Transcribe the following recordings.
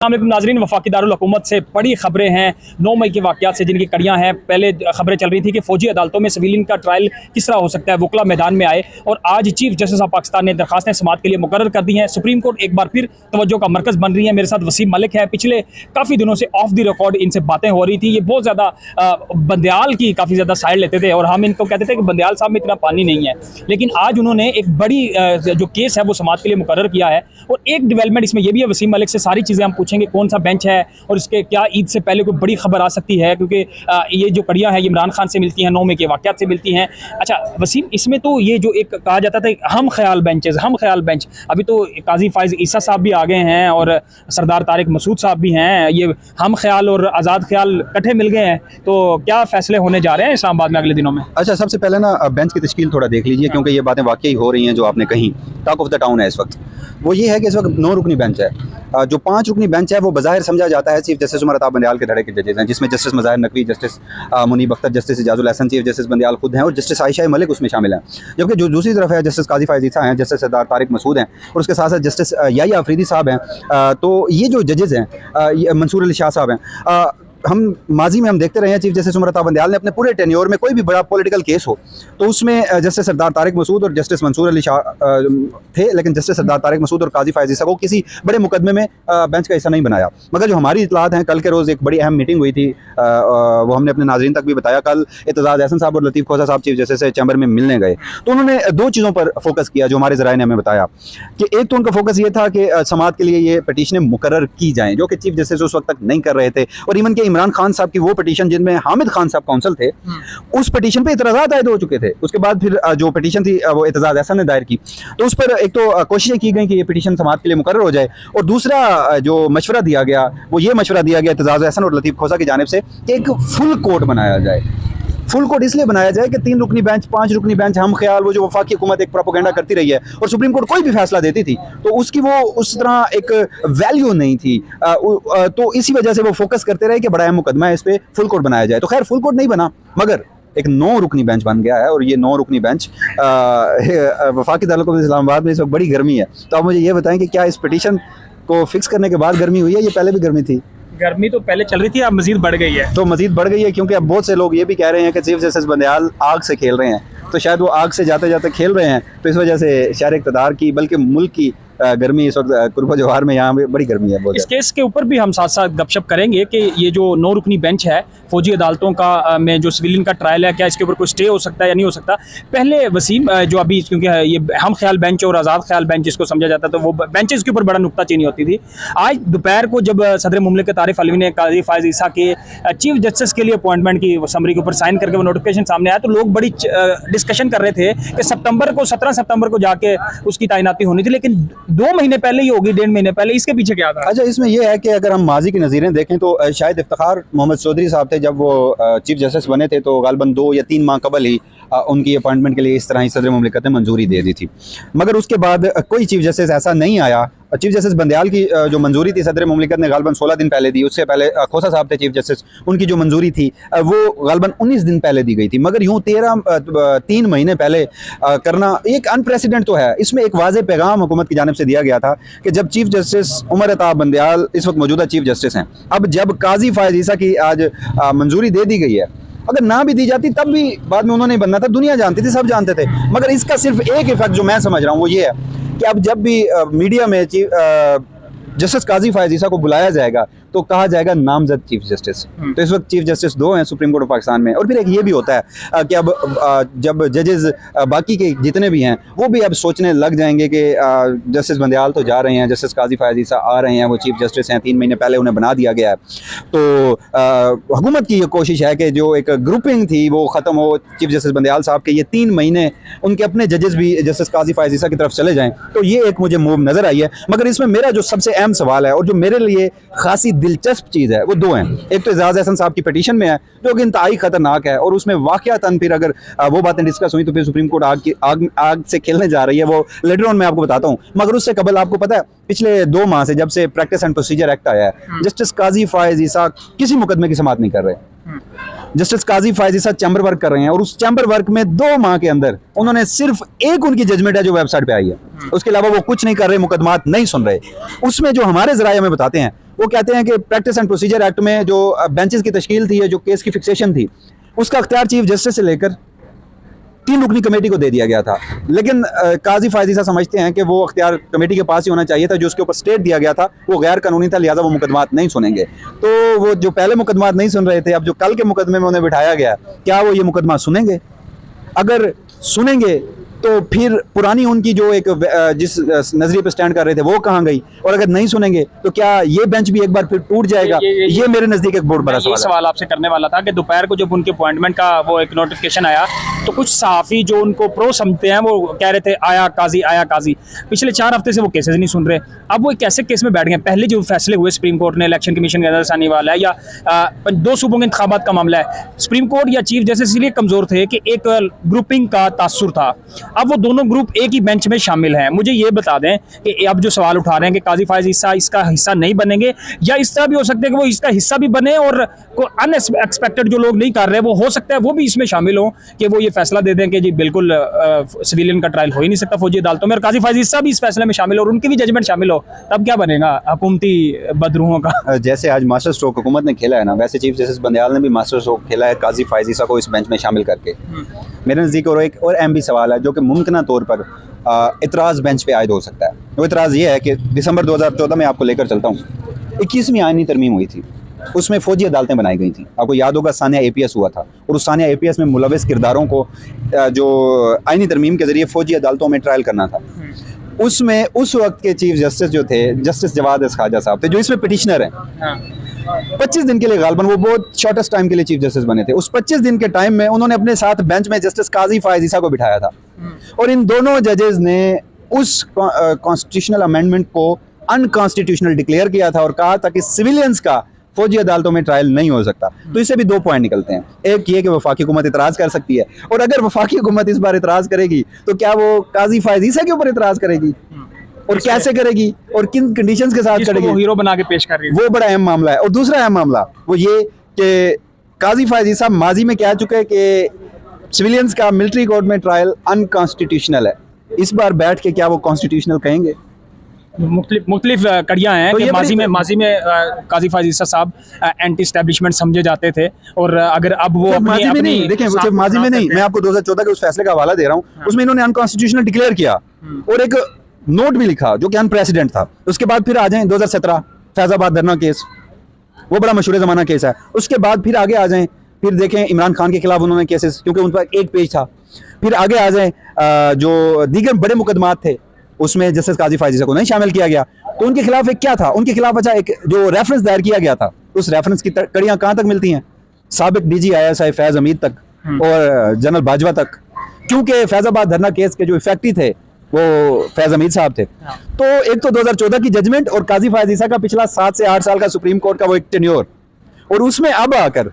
नाजरीन, वफाकी दारुल हुकूमत से बड़ी खबरें हैं 9 मई के वाक़यात से, जिनकी कड़ियाँ हैं। पहले खबरें चल रही थी कि फ़ौजी अदालतों में सिविलियन का ट्रायल किस तरह हो सकता है, वकला मैदान में आए और आज चीफ जस्टिस ऑफ पाकिस्तान ने दरखास्तें समाअत के लिए मुकर्रर कर दी हैं। सुप्रीम कोर्ट एक बार फिर तवज्जो का मरकज़ बन रही है। मेरे साथ वसीम मलिक है। पिछले काफ़ी दिनों से ऑफ द रिकॉर्ड इनसे बातें हो रही थी। ये बहुत ज़्यादा बंदयाल की काफ़ी ज़्यादा साइड लेते थे और हम इनको कहते थे कि बंदयाल साहब में इतना पानी नहीं है, लेकिन आज उन्होंने एक बड़ी जो केस है वो समाअत के लिए मुकर्रर किया है। और एक डेवलपमेंट इसमें यह भी है, वसीम मलिक से सारी चीज़ें हम पूछेंगे, कौन सा बेंच है और इसके क्या ईद से पहले कोई बड़ी खबर आ सकती है, क्योंकि ये जो कड़ियाँ हैं इमरान खान से मिलती हैं, 9 मई के वाक़यात से मिलती हैं। अच्छा वसीम, इसमें तो ये जो एक कहा जाता था हम ख्याल बेंच, अभी तो काजी फायज़ ईसा साहब भी आ गए हैं और सरदार तारिक मसूद साहब भी हैं। ये हम ख्याल और आज़ाद ख्याल इकट्ठे मिल गए हैं, तो क्या फ़ैसले होने जा रहे हैं इस्लामाबाद में अगले दिनों में? अच्छा, सबसे पहले ना बेंच की तश्कील थोड़ा देख लीजिए, क्योंकि ये बातें वाकई हो रही हैं जो आपने कही। टॉक ऑफ द टाउन है इस वक्त। वो ये है कि इस वक्त 9 रुकनी बेंच है। जो 5 रुकनी बेंच है वो बज़ाहिर समझा जाता है चीफ जस्टिस उमर अता बंदयाल के धड़े के जजेस हैं, जिसमें justice Mazahir Naqvi, justice Munib Akhtar, justice Ijazul Hasan, chief justice Bandial खुद हैं और जस्टिस आयशा मलिक उसमें शामिल हैं। जबकि जो दूसरी तरफ है जस्टिस काजी फायज़ ईसा हैं, जस्टिस सरदार तारिक मसूद हैं और उसके साथ साथ जस्टिस याहिया अफरीदी साहब हैं। तो ये जो जजेस हैं, मंसूर अली शाह साहब हैं। हम माजी में हम देखते रहे हैं चीफ जस्टिस उमर अता बंदयाल ने अपने पूरे टेन्योर में कोई भी बड़ा पॉलिटिकल केस हो तो उसमें जस्टिस सरदार तारिक मसूद और जस्टिस मंसूर अली शाह थे, लेकिन जस्टिस सरदार तारिक मसूद और काजी फायज़ ईसा को किसी बड़े मुकदमे में बेंच का हिस्सा नहीं बनाया। मगर जो हमारी इतलात हैं, कल के रोज़ एक बड़ी अहम मीटिंग हुई थी, वो हमने अपने नाज़रीन तक भी बताया। कल एतजाज़ एहसन साहब और लतीफ़ खोसा साहब चीफ जस्टिस से चैम्बर में मिलने गए, तो उन्होंने 2 चीज़ों पर फोकस किया जो हमारे ज़राए ने हमें बताया। कि एक तो उनका फोकस ये था कि समाअत के लिए ये पटिशनें मुकर्रर की जाएँ, जो कि चीफ जस्टिस उस वक्त तक नहीं कर रहे थे। और इवन के इमरान खान साहब की वो पटिशन जिनमें हामिद खान साहब काउंसिल थे, उस पटिशन पे इतराज़ात आयद हो चुके थे। उसके बाद फिर जो पटिशन थी वो एतजाज़ एहसन ने दायर की, तो उस पर एक तो कोशिशें की गई कि ये पटिशन समाअत के लिए मुकर्रर हो जाए। और दूसरा जो मशवरा दिया गया वो ये मशवरा दिया गया एतजाज़ एहसन और लतीफ़ खोसा की जानिब से कि एक फुल कोर्ट बनाया जाए। फुल कोर्ट इसलिए बनाया जाए कि 3 रुकनी बेंच, 5 रुकनी बेंच, हम ख्याल, वो जो वफाकी हुकूमत एक प्रोपेगेंडा करती रही है और सुप्रीम कोर्ट कोई भी फैसला देती थी तो उसकी वो उस तरह एक वैल्यू नहीं थी। तो इसी वजह से वो फोकस करते रहे कि बड़ा अहम मुकदमा है, इस पर फुल कोर्ट बनाया जाए। तो खैर फुल कोर्ट नहीं बना, मगर एक 9 रुकनी बेंच बन गया है। और ये 9 रुकनी बेंच वफाकी दारुल इस्लामाबाद में इस वक्त बड़ी गर्मी है। तो आप मुझे ये बताएं कि क्या इस पटिशन को फिक्स करने के बाद गर्मी हुई है, ये पहले भी गर्मी थी? गर्मी तो पहले चल रही थी, अब मजीद बढ़ गई है। तो मजीद बढ़ गई है, क्योंकि अब बहुत से लोग ये भी कह रहे हैं कि चीफ जस्टिस बंदयाल आग से खेल रहे हैं। तो शायद वो आग से जाते जाते खेल रहे हैं, तो इस वजह से शहर इक़्तिदार की बल्कि मुल्क की गर्मी इस वक्त कुर्बा जवाहर में यहाँ बड़ी गर्मी है। इस केस के ऊपर भी हम साथ साथ गपशप करेंगे कि ये जो 9 रुकनी बेंच है फौजी अदालतों का में जो सिविलियन का ट्रायल है, क्या इसके ऊपर कोई स्टे हो सकता है या नहीं हो सकता। पहले वसीम, जो अभी क्योंकि ये हम ख्याल बेंच और आज़ाद ख्याल बेंच जिसको समझा जाता है, तो वो बेंचेस के ऊपर बड़ा नुक्ताचीनी होती थी। आज दोपहर को जब सदर मुमलिकत आरिफ अलवी ने काजी फायज़ ईसा के चीफ जस्टिस के लिए अपॉइंटमेंट की समरी के ऊपर साइन करके वो नोटिफिकेशन सामने आया, तो लोग बड़ी डिस्कशन कर रहे थे कि 17 सितंबर को जाके उसकी तैनाती होनी थी, लेकिन 2 महीने पहले होगी, 1.5 महीने पहले। इसके पीछे क्या था? अच्छा, इसमें यह है कि अगर हम माजी की नज़ीरें देखें तो शायद इफ्तिखार मोहम्मद चौधरी साहब थे, जब वो चीफ जस्टिस बने थे तो गालबन 2 या 3 माह कबल ही उनकी अपॉइंटमेंट के लिए इस तरह ही सदर मुमलिकत ने मंजूरी दे दी थी। मगर उसके बाद कोई चीफ जस्टिस ऐसा नहीं आया। चीफ जस्टिस बंदयाल की जो मंजूरी थी सदर मुमलिकत ने गालबन 16 दिन पहले दी। उससे पहले खोसा साहब थे चीफ जस्टिस, उनकी जो मंजूरी थी वो गालबन 19 दिन पहले दी गई थी। मगर यूँ 3 महीने पहले करना एक अनप्रेसिडेंट तो है। इसमें एक वाज़ेह पैगाम हुकूमत की जानिब से दिया गया था कि जब चीफ जस्टिस उमर अता बंदयाल इस वक्त मौजूदा चीफ जस्टिस हैं, अब जब काजी फायज़ ईसा की आज मंजूरी दे दी गई है, अगर ना भी दी जाती तब भी बाद में उन्होंने बनना था, दुनिया जानती थी, सब जानते थे। मगर इसका सिर्फ एक इफेक्ट जो मैं समझ रहा हूँ वो ये है कि अब जब भी मीडिया में जस्टिस काजी फायज़ ईसा को बुलाया जाएगा तो कहा जाएगा नामजद चीफ जस्टिस। तो इस वक्त चीफ जस्टिस 2 हैं सुप्रीम कोर्ट ऑफ पाकिस्तान में। और फिर एक ये भी होता है कि अब जब जजेस बाकी के जितने भी हैं वो भी अब सोचने लग जाएंगे कि जस्टिस बंदयाल तो जा रहे हैं, जस्टिस काजी फायज़ ईसा आ रहे हैं, वो चीफ जस्टिस हैं, 3 महीने पहले उन्हें बना दिया गया है। तो हुकूमत की ये कोशिश है कि जो एक ग्रुपिंग थी वो ख़त्म हो, चीफ जस्टिस बंदयाल साहब के ये 3 महीने उनके अपने जजेस भी जस्टिस काजी फायज़ ईसा की तरफ चले जाएँ। तो ये एक मुझे मूव नज़र आई है। मगर इसमें मेरा जो सबसे अहम सवाल है और जो मेरे लिए खासी दिलचस्प चीज़ है वो 2 हैं। एक तो एतजाज़ एहसन साहब की पटिशन में है जो कि इंतहाई खतरनाक है और उसमें वाक़यातन फिर अगर वो बातें डिस्कस हुई तो फिर सुप्रीम कोर्ट आग से खेलने जा रही है। वो लेटर ऑन मैं आपको बताता हूँ। मगर उससे कबल आपको पता है पिछले 2 माह से जब से प्रैक्टिस एंड प्रोसीजर एक्ट आया है, जस्टिस काजी फायज़ ईसा किसी मुकदमे की समाअत नहीं कर रहे। जस्टिस काजी फायज़ ईसा चैम्बर वर्क कर रहे हैं और उस चैम्बर वर्क में 2 माह के अंदर उन्होंने सिर्फ एक उनकी जजमेंट है जो वेबसाइट पे आई है, उसके अलावा वो कुछ नहीं कर रहे, मुकदमात नहीं सुन रहे। उसमें जो हमारे ज़राए हमें बताते हैं वो कहते हैं कि प्रैक्टिस एंड प्रोसीजर एक्ट में जो बेंचेस की तश्कील थी, जो केस की फिक्सेशन थी, उसका अख्तियार चीफ जस्टिस से लेकर 3 रुकनी कमेटी को दे दिया गया था। लेकिन काजी फायजी साहब समझते हैं कि वो अख्तियार कमेटी के पास ही होना चाहिए था। जो उसके ऊपर स्टेट दिया गया था वो गैर कानूनी था, लिहाजा वो मुकदमात नहीं सुनेंगे। तो वो जो पहले मुकदमात नहीं सुन रहे थे, अब जो कल के मुकदमे में उन्हें बिठाया गया, क्या वो ये मुकदमा सुनेंगे? अगर सुनेंगे तो फिर पुरानी उनकी जो एक जिस नजरिए पे स्टैंड कर रहे थे वो कहाँ गई? और अगर नहीं सुनेंगे तो क्या ये बेंच भी एक बार फिर टूट जाएगा? ये मेरे नजदीक एक बहुत बड़ा सवाल आपसे करने वाला था कि दोपहर को जब उनके अपॉइंटमेंट का वो एक नोटिफिकेशन आया तो कुछ सहाफ़ी जो उनको प्रो समझते हैं वो कह रहे थे आया काजी आया काजी। पिछले 4 हफ्ते से वो केसेस नहीं सुन रहे। अब वो एक ऐसे केस में बैठ गए। पहले जो फैसले हुए सुप्रीम कोर्ट ने, इलेक्शन कमीशन के अंदर आने वाला है या 2 सूबों के इंतखाबात का मामला है, सुप्रीम कोर्ट या चीफ जस्टिस इसलिए कमज़ोर थे कि एक ग्रुपिंग का तासुर था। अब वो दोनों ग्रुप एक ही बेंच में शामिल हैं। मुझे ये बता दें कि अब जो सवाल उठा रहे हैं कि काजी फायज इसका हिस्सा नहीं बनेंगे, या इस तरह भी हो सकता है कि वो इसका हिस्सा भी बने और अनएक्सपेक्टेड जो लोग नहीं कर रहे वो हो सकता है वो भी इसमें शामिल हो कि वो ये फैसला दे दें कि जी बिल्कुल सिविलियन का ट्रायल हो ही नहीं सकता फौजी अदालतों में, और काजी फायज हिस्सा भी इस फैसले में शामिल हो और उनकी भी जजमेंट शामिल हो। तब क्या बनेगा हुकूमती बदरूहों का? जैसे आज मास्टर स्ट्रोक हुकूमत ने खेला है ना, वैसे चीफ जस्टिस बंदयाल ने भी मास्टर स्ट्रोक खेला है काजी फायजीसा को इस बेंच में शामिल करके। मेरे नज़दीक और एक और अहम भी सवाल है जो कि मुमकिन तौर पर इतराज़ बेंच पे आयद हो सकता है। वो इतराज़ ये है कि दिसंबर 2014 में आपको लेकर चलता हूँ, 21वीं आईनी तरमीम हुई थी, उसमें फ़ौजी अदालतें बनाई गई थी। आपको याद होगा सानिया APS हुआ था, और उस सानिया APS में मुलविस किरदारों को जो आईनी तरमीम के ज़रिए फ़ौजी अदालतों में ट्रायल करना था। उसमें उस वक्त के चीफ जस्टिस जो थे, जस्टिस जवाद ख्वाजा साहब थे, जो इसमें पिटिशनर हैं। 25 दिन के लिए गालबन वो बहुत शॉर्टेस्ट टाइम के लिए चीफ जस्टिस बने थे। उस 25 दिन के टाइम में उन्होंने अपने साथ बेंच में जस्टिस काजी फायजीसा को बिठाया था, और इन दोनों जजेस ने उस कॉन्स्टिट्यूशनल अमेंडमेंट को अनकॉन्स्टिट्यूशनल डिक्लेयर किया था और कहा था कि सिविलियंस का फौजी अदालतों में ट्रायल नहीं हो सकता। तो इससे भी 2 पॉइंट निकलते हैं। एक ये कि वफाकी हुकूमत इतराज़ कर सकती है, और अगर वफाकी हुकूमत इस बार इतराज़ करेगी तो क्या वो काजी फायजीसा के ऊपर इतराज़ करेगी, और कैसे करेगी, और किन कंडीशंस के साथ करेगी, वो हीरो बना के पेश कर रही है। वो बड़ा अहम मामला है। और दूसरा अहम मामला वो ये कि काजी फायजीसा माजी में कह चुके हैं कि सिविलियंस का मिलिट्री कोर्ट में ट्रायल अनकॉन्स्टिट्यूशनल है। इस बार बैठ के क्या वो कॉन्स्टिट्यूशनल कहेंगे? मुख्तलिफ कड़ियाँ हैं तो कि माजी में काजी फायजीसा साहब एंटी एस्टेब्लिशमेंट समझे जाते थे, और अगर अब वो माजी में नहीं, देखें सिर्फ माजी में नहीं, मैं आपको 2014 के उस फैसले का हवाला दे रहा हूँ। उसमें इन्होंने अनकॉन्स्टिट्यूशनल डिक्लेयर किया और एक नोट भी लिखा जो कि अनप्रेसिडेंट था। उसके बाद फिर आ जाएं 2017 फैजाबाद धरना केस, वो बड़ा मशहूर ज़माना केस है। उसके बाद फिर आगे आ जाएं, फिर देखें इमरान खान के खिलाफ उन्होंने केसेस, क्योंकि उन पर 1 पेज था। फिर आगे आ जाएं जो दीगर बड़े मुकदमात थे उसमें जस्टिस काजी फायजीसा को नहीं शामिल किया गया, तो उनके खिलाफ एक क्या था, उनके खिलाफ अच्छा एक जो रेफरेंस दायर किया गया था, उस रेफरेंस की कड़ियाँ कहाँ तक मिलती हैं? साबिक DG ISI फैज़ हमीद तक और जनरल बाजवा तक, क्योंकि फैजाबाद धरना केस के जो इफेक्टिव थे वो फैज़ हमीद साहब थे। तो एक तो 2014 की जजमेंट और काजी फायजीसा का पिछला 7 से 8 साल का सुप्रीम कोर्ट का वो एक टेन्योर, और उसमें अब आकर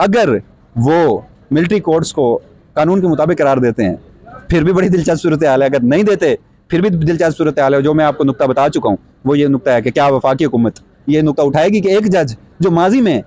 अगर वो मिलिट्री कोर्ट्स को कानून के मुताबिक करार देते हैं, फिर भी बड़ी दिलचस्प सूरत हाल है। अगर नहीं देते फिर भी दिलचस्प सूरत हाल है। जो मैं आपको नुक्ता बता चुका हूँ वो ये नुक्ता है कि क्या वफाकी हुकूमत ये नुक्ता उठाएगी कि एक जज जो माजी में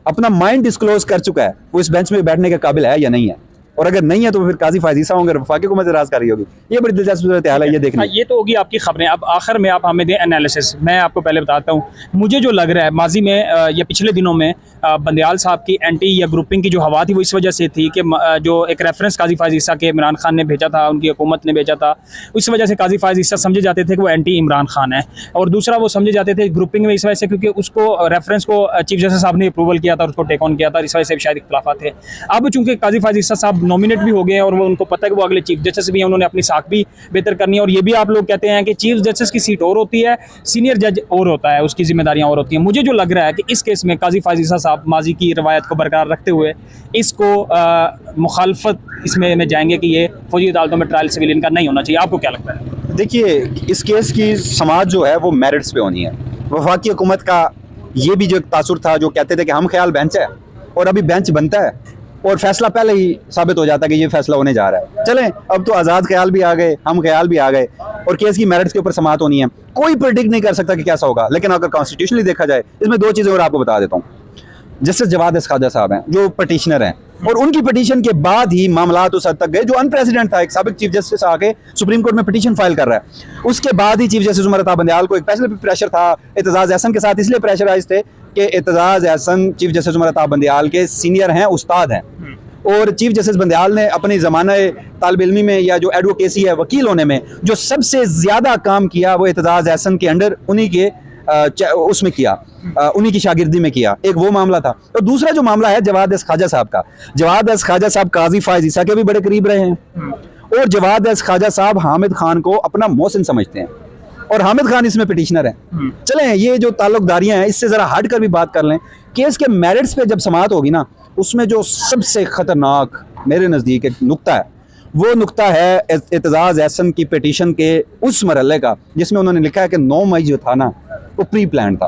अपना माइंड डिस्क्लोज कर चुका है वो इस बेंच में बैठने के काबिल है या नहीं है, और अगर नहीं है तो फिर काजी फायजीसा होंगे, वफाकी हुकूमत इतराज़ कर रही होगी। ये बड़ी दिलचस्प सूरत हाल है, ये देखना। ये तो होगी आपकी खबरें। अब आखिर में आप हमें दें एनालिसिस। मैं आपको पहले बताता हूँ, मुझे जो लग रहा है माजी में या पिछले दिनों में बंदयाल साहब की एंटी या ग्रुपिंग की जो हवा थी वो इस वजह से थी कि जो एक रेफरेंस काजी फायजीसा के इमरान खान ने भेजा था, उनकी हुकूमत ने भेजा था, इस वजह से काजी फायजीसा समझे जाते थे कि वो एंटी इमरान खान है, और दूसरा वो समझे जाते थे ग्रुपिंग में इस वजह से क्योंकि उसको रेफरेंस को चीफ जस्टिस साहब ने अप्रूवल किया था और उसको टेक ऑन किया था, इस वजह से शायद इख्तिलाफात थे। अब चूंकि काजी फायजीसा साहब नॉमिनेट भी हो गए और वो उनको पता है कि वो अगले चीफ जस्टिस भी हैं, उन्होंने अपनी साख भी बेहतर करनी है, और ये भी आप लोग कहते हैं कि चीफ जस्टिस की सीट और होती है, सीनियर जज और होता है, उसकी जिम्मेदारियां और होती हैं। मुझे जो लग रहा है कि इस केस में काजी फायजीसा साहब माजी की रवायत को बरकरार रखते हुए इसको मुखालफत इसमें जाएंगे कि ये फौजी अदालतों में ट्रायल सिविलियन का नहीं होना चाहिए। आपको क्या लगता है? देखिए, इस केस की समाज जो है वो मेरिट्स पे होनी है। वफाकी हुकूमत का ये भी जो एक तासुर था, जो कहते थे कि हम ख्याल बेंच है, और अभी बेंच बनता है और फैसला पहले ही साबित हो जाता है कि ये फैसला होने जा रहा है। चलें, अब तो आज़ाद ख्याल भी आ गए, हम ख्याल भी आ गए, और केस की मेरिट्स के ऊपर समाअत होनी है। कोई प्रेडिक्ट नहीं कर सकता कि कैसा होगा, लेकिन अगर कॉन्स्टिट्यूशनली देखा जाए, इसमें 2 चीज़ें और आपको बता देता हूँ। जस्टिस जवाद एस खाजा साहब हैं जो पटिशनर हैं, और उनकी पटिशन के बाद ही मामलात उस हद तक गए जो अनप्रेसिडेंट था। एक साबिक चीफ जस्टिस आके सुप्रीम कोर्ट में पिटीशन फाइल कर रहा है, उसके बाद ही चीफ जस्टिस उमर अता बंदयाल को एक फैसले पर प्रेशर था। एतजाज एहसन के साथ इसलिए प्रेशराइज थे कि एतजाज एहसन चीफ जस्टिस उमर अता बंदयाल के सीनियर हैं, उस्ताद हैं, और चीफ जस्टिस बंदयाल ने अपनी ज़माने तालिब इल्मी में या जो एडवोकेसी है वकील होने में जो सबसे ज़्यादा काम किया वो एतजाज एहसन के अंडर उन्हीं के उसमें किया, उन्हीं की शागिर्दी में किया। एक वो मामला था। और दूसरा जो मामला है जवाद एस खाजा साहब का, जवाद एस खाजा साहब काजी फायज ईसा के भी बड़े करीब रहे हैं, और जवाद एस खाजा साहब हामिद खान को अपना मोहसिन समझते हैं, और हामिद खान इसमें पिटिशनर हैं। चलें ये जो ताल्लुकदारियां हैं इससे ज़रा हट कर भी बात कर लें। केस के मेरिट्स पे जब समाअत होगी ना, उसमें जो सबसे ख़तरनाक मेरे नज़दीक एक नुक्ता है, वो नुक्ता है एतजाज एहसन की पिटीशन के उस मरहले का जिसमें उन्होंने लिखा है कि 9 मई जो था ना वो प्री प्लान था।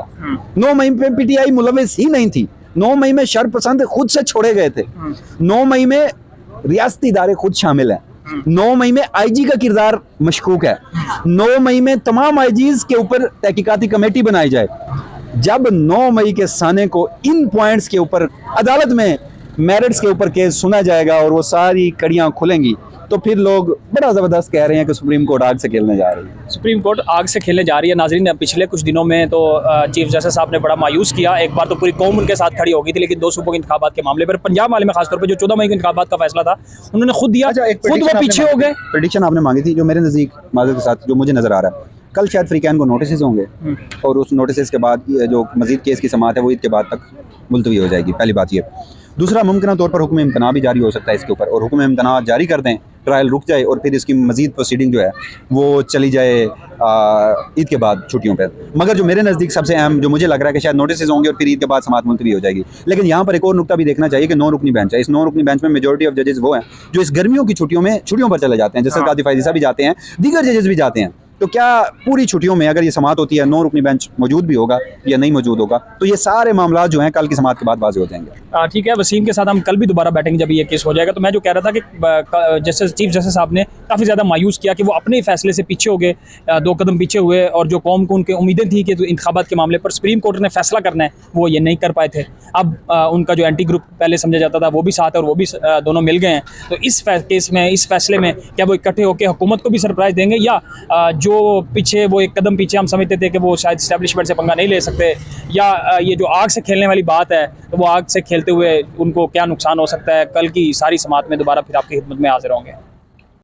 9 मई पे पीटीआई मुलविस ही नहीं थी। 9 मई में शरपसंद खुद से छोड़े गए थे। 9 मई में रियासती इदारे खुद शामिल हैं। 9 मई में आईजी का किरदार मशकूक है। 9 मई में तमाम आईजीज के ऊपर तहकीकाती कमेटी बनाई जाए। जब 9 मई के साने को इन पॉइंट्स के ऊपर अदालत में मेरिट्स के ऊपर केस सुना जाएगा और वो सारी कड़ियाँ खुलेंगी, तो फिर लोग बड़ा ज़बरदस्त कह रहे हैं कि सुप्रीम कोर्ट आग से खेलने जा रही है। सुप्रीम कोर्ट आग से खेलने जा रही है। नाजरीन, पिछले कुछ दिनों में तो चीफ जस्टिस साहब ने बड़ा मायूस किया। एक बार तो पूरी कौम उनके साथ खड़ी हो गई थी, लेकिन 2 सूबों के इंतखाबात के मामले पर, पंजाब वाले में खासतौर पर जो 14 मई के इंतखाबात का फैसला था उन्होंने खुद दिया, खुद वो पीछे हो गए। प्रेडिक्शन आपने मांगी थी जो मेरे नज़दीक माजरत के साथ जो मुझे नज़र आ रहा है, कल शायद फ्रीकैन को नोटिस होंगे और उस नोटिस के बाद जो मजीद केस की समाअत है वो ईद के बाद तक मुलतवी हो जाएगी। पहली बात ये। दूसरा, मुमकिन तौर पर हुक्म इम्तना भी जारी हो सकता है इसके ऊपर, और हुक्म इम्तना जारी कर दें, ट्रायल रुक जाए और फिर इसकी मजीद प्रोसीडिंग जो है वो चली जाए ईद के बाद छुट्टियों पर। मगर जो मेरे नज़दीक सबसे अहम जो मुझे लग रहा है कि शायद नोटिस होंगे और फिर ईद के बाद समाअत मुलतवी हो जाएगी। लेकिन यहाँ पर एक और नुकता भी देखना चाहिए कि 9 रुकनी बेंच है। इस 9 रुकनी बेंच में मेजॉरिटी ऑफ जजेस वो हैं जो इस गर्मियों की छुट्टियों पर चले जाते हैं, जैसे काजी फायज ईसा भी जाते हैं, दीगर जजेस भी जाते हैं। तो क्या पूरी छुट्टियों में अगर ये समाअत होती है 9 रुकनी बेंच मौजूद भी होगा या नहीं मौजूद होगा, तो ये सारे मामला जो हैं कल की समाअत के बाद वाज़ेह हो जाएंगे। ठीक है, वसीम के साथ हम कल भी दोबारा बैठेंगे जब ये केस हो जाएगा। तो मैं जो कह रहा था कि जस्टिस चीफ जस्टिस साहब ने काफ़ी ज़्यादा मायूस किया कि वो अपने फैसले से पीछे हो गए, 2 कदम पीछे हुए, और जो कौम को उनकी उम्मीदें थी कि इंतखाबात के मामले पर सुप्रीम कोर्ट ने फैसला करना है वो ये नहीं कर पाए थे। अब उनका जो एंटी ग्रुप पहले समझा जाता था वो भी साथ है और वो भी दोनों मिल गए हैं। तो इस केस में, इस फैसले में क्या वो इकट्ठे होकर हुकूमत को भी सरप्राइज़ देंगे, या जो पीछे वो एक कदम पीछे हम समझते थे कि वो शायद इस्टेब्लिशमेंट से पंगा नहीं ले सकते, या ये जो आग से खेलने वाली बात है तो वो आग से खेलते हुए उनको क्या नुकसान हो सकता है। कल की सारी समाअत में दोबारा फिर आपकी खिदमत में हाजिर होंगे।